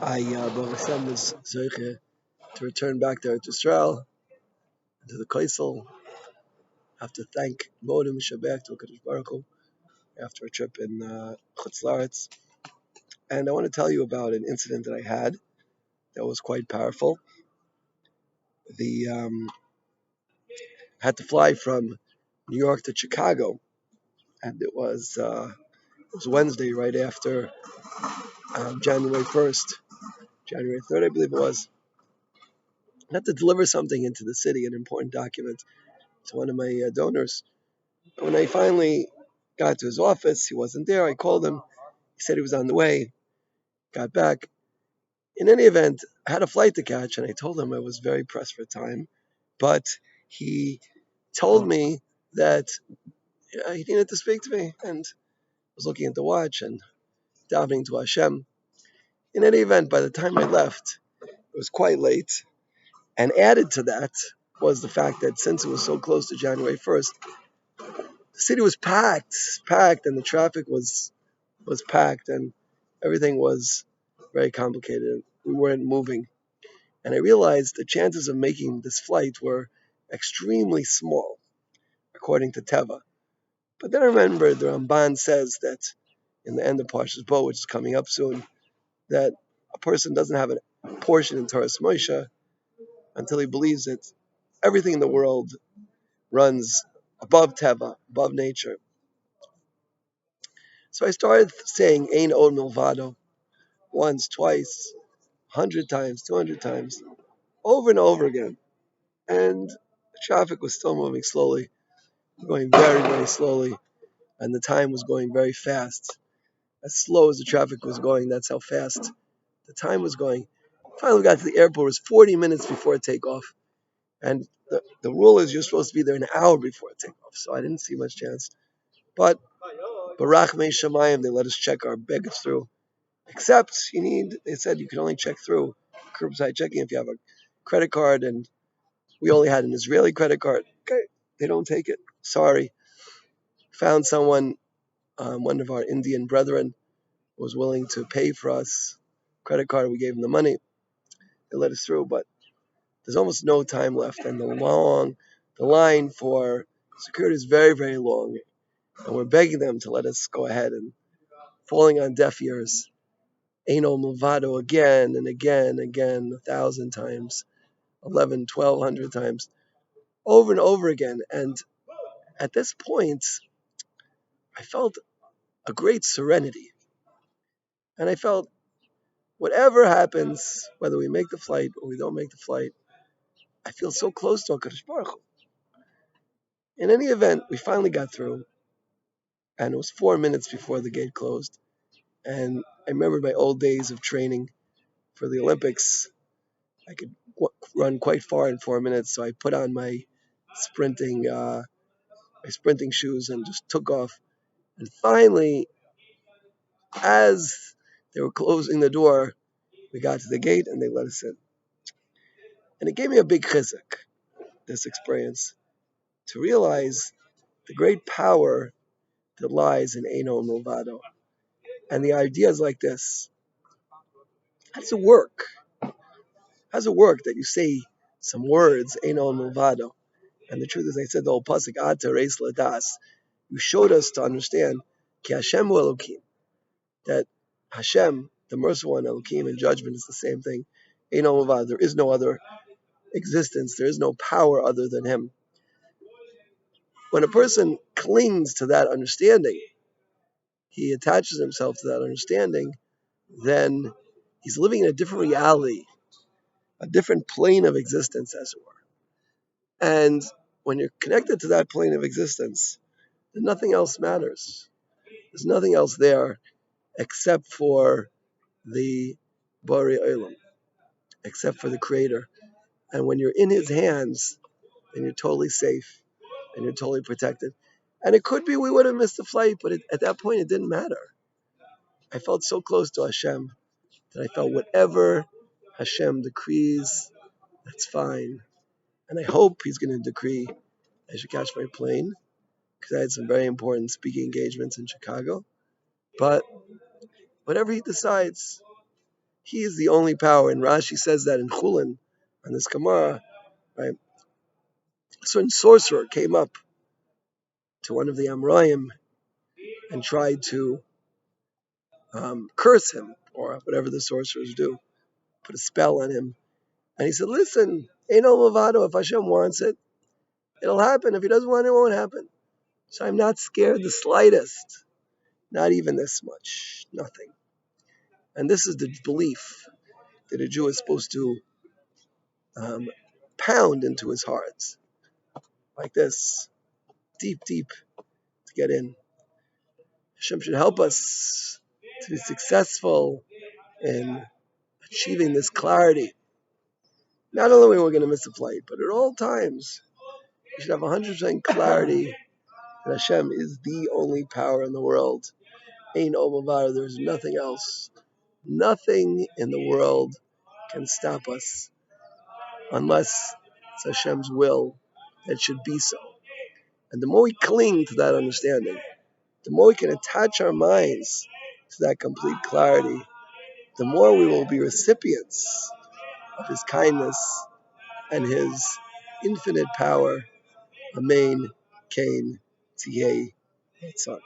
Baruch Hashem, was zeiche to return back there to Israel, to the Kaisel. I have to thank Modem Shabbat to Kadosh Baruch Hu after a trip in Chutz La'aretz. And I want to tell you about an incident that I had that was quite powerful. I had to fly from New York to Chicago, and it was Wednesday, right after January 1st, January 3rd, I believe it was. I had to deliver something into the city, an important document, to one of my donors. When I finally got to his office, he wasn't there. I called him. He said he was on the way. Got back. In any event, I had a flight to catch, and I told him I was very pressed for time. But he told me that he needed to speak to me, and I was looking at the watch and davening to Hashem. In any event, by the time I left, it was quite late. And added to that was the fact that since it was so close to January 1st, the city was packed, and the traffic was packed, and everything was very complicated. We weren't moving. And I realized the chances of making this flight were extremely small, according to Teva. But then I remembered the Ramban says that in the end of Parshas Bo, which is coming up soon, that a person doesn't have a portion in Torah Moshe until he believes that everything in the world runs above Teva, above nature. So I started saying Ein Od Milvado once, twice, 100 times, 200 times, over and over again. And the traffic was still moving slowly, going very, very slowly, and the time was going very fast. As slow as the traffic was going, that's how fast the time was going. Finally, we got to the airport. It was 40 minutes before takeoff, and the rule is you're supposed to be there an hour before takeoff, so I didn't see much chance. But Barach Mei Shamayim, they let us check our baggage through. Except they said you can only check through curbside checking if you have a credit card, and we only had an Israeli credit card. Okay, they don't take it. Sorry. Found someone, one of our Indian brethren, was willing to pay for us credit card. We gave them the money. They let us through, but there's almost no time left, and the line for security is very, very long, and we're begging them to let us go ahead, and falling on deaf ears. Ein Od Milvado again and again, 1,000 times, 11, 1,200 times, over and over again. And at this point, I felt a great serenity. And I felt whatever happens, whether we make the flight or we don't make the flight, I feel so close to HaKadosh Baruch Hu. In any event, we finally got through, and it was 4 minutes before the gate closed. And I remember my old days of training for the Olympics. I could run quite far in 4 minutes, so I put on my sprinting shoes and just took off. And finally, as they were closing the door, we got to the gate and they let us in. And it gave me a big chizuk, this experience, to realize the great power that lies in Ein Od Milvado. And the idea is like this. How does it work? How does it work that you say some words, Ein Od Milvado? And the truth is, I said the whole pasuk, Ad Teres Ladas. You showed us to understand, Ki Hashem Hu Elokim, that Hashem, the merciful one, Elokim, and judgment is the same thing. Ein Od Milvado. There is no other existence. There is no power other than Him. When a person clings to that understanding, he attaches himself to that understanding, then he's living in a different reality, a different plane of existence, as it were. And when you're connected to that plane of existence, then nothing else matters. There's nothing else there except for the Borei Olam, except for the Creator. And when you're in His hands, then you're totally safe and you're totally protected. And it could be we would have missed the flight, but at that point it didn't matter. I felt so close to Hashem that I felt whatever Hashem decrees, that's fine. And I hope He's going to decree I should catch my plane, because I had some very important speaking engagements in Chicago. But whatever He decides, He is the only power. And Rashi says that in Chulin, on this Gemara, right? A certain sorcerer came up to one of the Amraim and tried to curse him, or whatever the sorcerers do, put a spell on him. And he said, listen, ain't no Milvado. If Hashem wants it, it'll happen. If he doesn't want it, it won't happen. So I'm not scared the slightest, not even this much, nothing. And this is the belief that a Jew is supposed to pound into his heart, like this, deep, deep, to get in. Hashem should help us to be successful in achieving this clarity. Not only when we're going to miss a flight, but at all times, we should have 100% clarity that Hashem is the only power in the world. Ain't Omavada, there's nothing else. Nothing in the world can stop us unless it's Hashem's will that it should be so. And the more we cling to that understanding, the more we can attach our minds to that complete clarity, the more we will be recipients of His kindness and His infinite power. Amen. Kain. Tiyeh. Yitzhak.